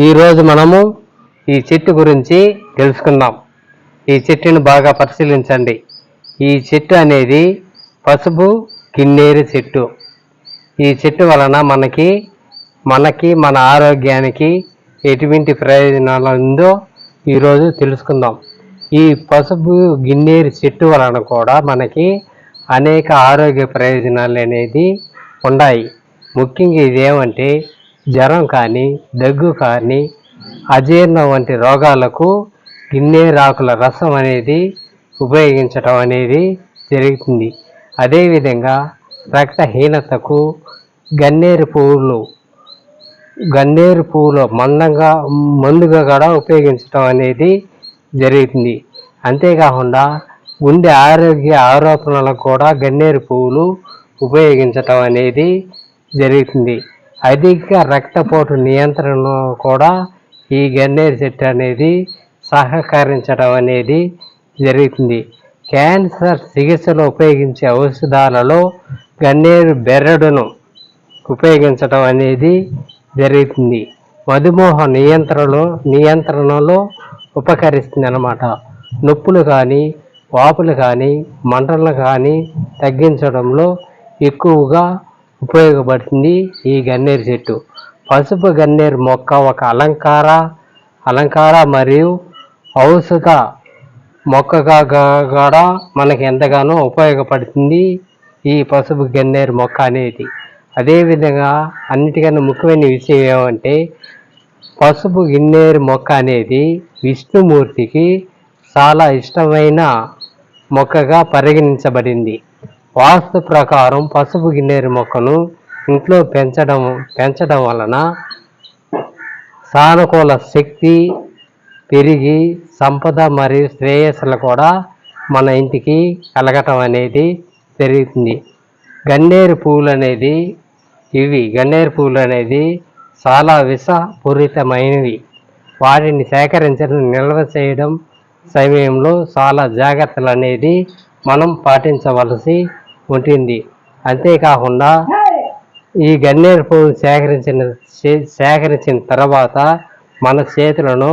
ఈరోజు మనము ఈ చెట్టు గురించి తెలుసుకుందాం. ఈ చెట్టును బాగా పరిశీలించండి. ఈ చెట్టు అనేది పసుపు గిన్నేరు చెట్టు. ఈ చెట్టు వలన మన ఆరోగ్యానికి ఎటువంటి ప్రయోజనాలు ఉందో ఈరోజు తెలుసుకుందాం. ఈ పసుపు గిన్నేరు చెట్టు వలన కూడా మనకి అనేక ఆరోగ్య ప్రయోజనాలు అనేది ఉన్నాయి. ముఖ్యంగా ఇదేమంటే జ్వరం కానీ, దగ్గు కానీ, అజీర్ణం వంటి రోగాలకు గిన్నేరాకుల రసం అనేది ఉపయోగించటం అనేది జరుగుతుంది. అదేవిధంగా రక్తహీనతకు గన్నేరు పువ్వులు మందుగా కూడా ఉపయోగించటం అనేది జరుగుతుంది. అంతేకాకుండా గుండె ఆరోగ్య ఆరోపణలకు కూడా గన్నేరు పువ్వులు ఉపయోగించటం అనేది జరుగుతుంది. అధిక రక్తపోటు నియంత్రణ కూడా ఈ గన్నేరు చెట్టు అనేది సహకరించడం అనేది జరుగుతుంది. క్యాన్సర్ చికిత్సలో ఉపయోగించే ఔషధాలలో గన్నేరు బెరడును ఉపయోగించడం అనేది జరుగుతుంది. మధుమేహ నియంత్రణలో ఉపకరిస్తుంది అన్నమాట. నొప్పులు కానీ, వాపులు కానీ, మంటలు కానీ తగ్గించడంలో ఎక్కువగా ఉపయోగపడుతుంది ఈ గన్నేరు చెట్టు. పసుపు గన్నేరు మొక్క ఒక అలంకార మరియు ఔషధ మొక్కగా కూడా మనకి ఎంతగానో ఉపయోగపడుతుంది ఈ పసుపు గన్నేరు మొక్క అనేది. అదేవిధంగా అన్నిటికన్నా ముఖ్యమైన విషయం ఏమంటే పసుపు గిన్నేరు మొక్క అనేది విష్ణుమూర్తికి చాలా ఇష్టమైన మొక్కగా పరిగణించబడింది. వాస్తు ప్రకారం పసుపు గిన్నేరు మొక్కను ఇంట్లో పెంచడం వలన సానుకూల శక్తి పెరిగి సంపద మరియు శ్రేయస్సులు కూడా మన ఇంటికి కలగటం అనేది జరుగుతుంది. గన్నేరు పువ్వులు అనేది చాలా విషపూరితమైనవి. వాటిని సేకరించడం, నిల్వ చేయడం సమయంలో చాలా జాగ్రత్తలు అనేది మనం పాటించవలసి ఉంటుంది. అంతేకాకుండా ఈ గన్నేరు పువ్వులు సేకరించిన తర్వాత మన చేతులను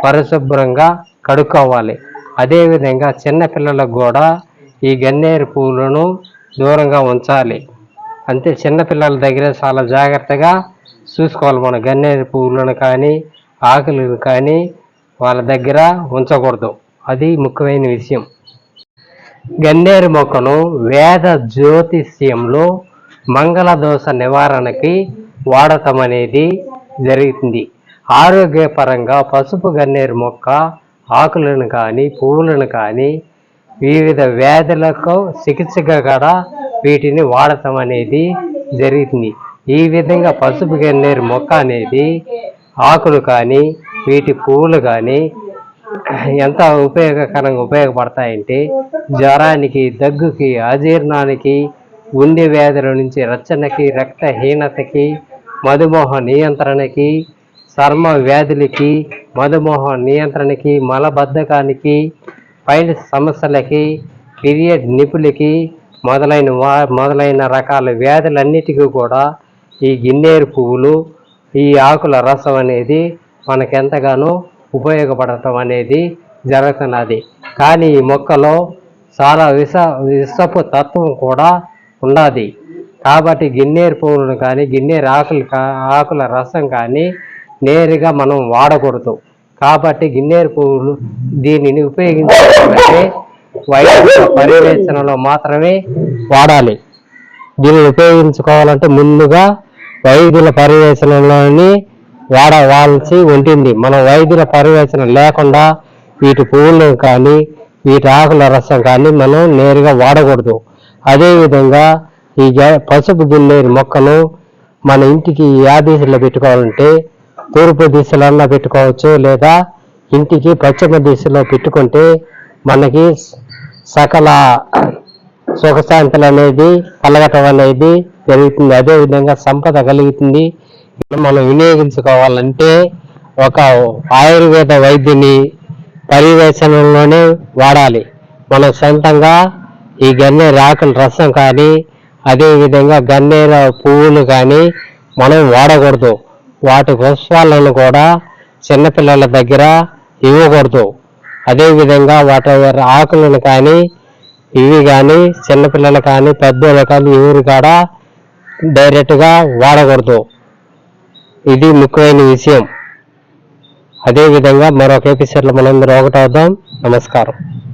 పరిశుభ్రంగా కడుక్కోవాలి. అదేవిధంగా చిన్నపిల్లలకు కూడా ఈ గన్నేరు పువ్వులను దూరంగా ఉంచాలి. అంతే చిన్నపిల్లల దగ్గర చాలా జాగ్రత్తగా చూసుకోవాలి. మన గన్నేరు పువ్వులను కానీ, ఆకులను కానీ వాళ్ళ దగ్గర ఉంచకూడదు. అది ముఖ్యమైన విషయం. గన్నేరు మొక్కను వేద జ్యోతిష్యంలో మంగళ దోష నివారణకి వాడటం అనేది జరుగుతుంది. ఆరోగ్యపరంగా పసుపు గన్నేరు మొక్క ఆకులను కానీ, పువ్వులను కానీ వివిధ వ్యాధులకు చికిత్సగా కూడా వీటిని వాడటం అనేది జరుగుతుంది. ఈ విధంగా పసుపు గన్నేరు మొక్క అనేది ఆకులు కానీ, వీటి పువ్వులు కానీ ఎంత ఉపయోగకరంగా ఉపయోగపడతాయంటే జ్వరానికి, దగ్గుకి, అజీర్ణానికి, గుండె వ్యాధుల నుంచి రక్షణకి, రక్తహీనతకి, మధుమేహ నియంత్రణకి, చర్మ వ్యాధులకి, మధుమేహ నియంత్రణకి, మలబద్ధకానికి, పైల్స్ సమస్యలకి, పీరియడ్ నిపులకి మొదలైన రకాల వ్యాధులన్నిటికీ కూడా ఈ గిన్నేరు పువ్వులు, ఈ ఆకుల రసం అనేది మనకెంతగానో ఉపయోగపడటం అనేది జరుగుతున్నది. కానీ ఈ మొక్కలో చాలా విషపు తత్వం కూడా ఉన్నది. కాబట్టి గిన్నేరు పువ్వులను కానీ, గిన్నేరు ఆకుల రసం కానీ నేరుగా మనం వాడకూడదు. కాబట్టి గిన్నేరు పువ్వులు దీనిని ఉపయోగించాలంటే వైద్యుల పర్యవేక్షణలో మాత్రమే వాడాలి. దీనిని ఉపయోగించుకోవాలంటే ముందుగా వైద్యుల పర్యవేక్షణలోని వాడవలసి ఉంటుంది. మనం వైద్యుల పర్యవేక్షణ లేకుండా వీటి పువ్వులను కానీ, వీటి ఆకుల రసం కానీ మనం నేరుగా వాడకూడదు. అదేవిధంగా ఈ పసుపు గిన్నేరు మొక్కను మన ఇంటికి ఏ దిశలో పెట్టుకోవాలంటే తూర్పు దిశలో పెట్టుకోవచ్చు, లేదా ఇంటికి పశ్చిమ దిశలో పెట్టుకుంటే మనకి సకల సుఖశాంతులు అనేది కలగటం అనేది జరుగుతుంది. అదేవిధంగా సంపద కలుగుతుంది. మనం వినియోగించుకోవాలంటే ఒక ఆయుర్వేద వైద్యుని పర్యవేక్షణలోనే వాడాలి. మనం సొంతంగా ఈ గన్నేరు ఆకుల రసం కానీ, అదేవిధంగా గన్నేరు పువ్వులు కానీ మనం వాడకూడదు. వాటి పుష్పాలను కూడా చిన్నపిల్లల దగ్గర ఇవ్వకూడదు. అదేవిధంగా వాటి ఆకులను కానీ ఇవి కానీ చిన్నపిల్లలు కానీ పెద్దోళ్ళు కానీ ఎవరు కూడా డైరెక్ట్గా వాడకూడదు. ఇది ముఖ్యమైన విషయం. అదేవిధంగా మరొక ఎపిసోడ్లో మనం ఒకటవుదాం. నమస్కారం.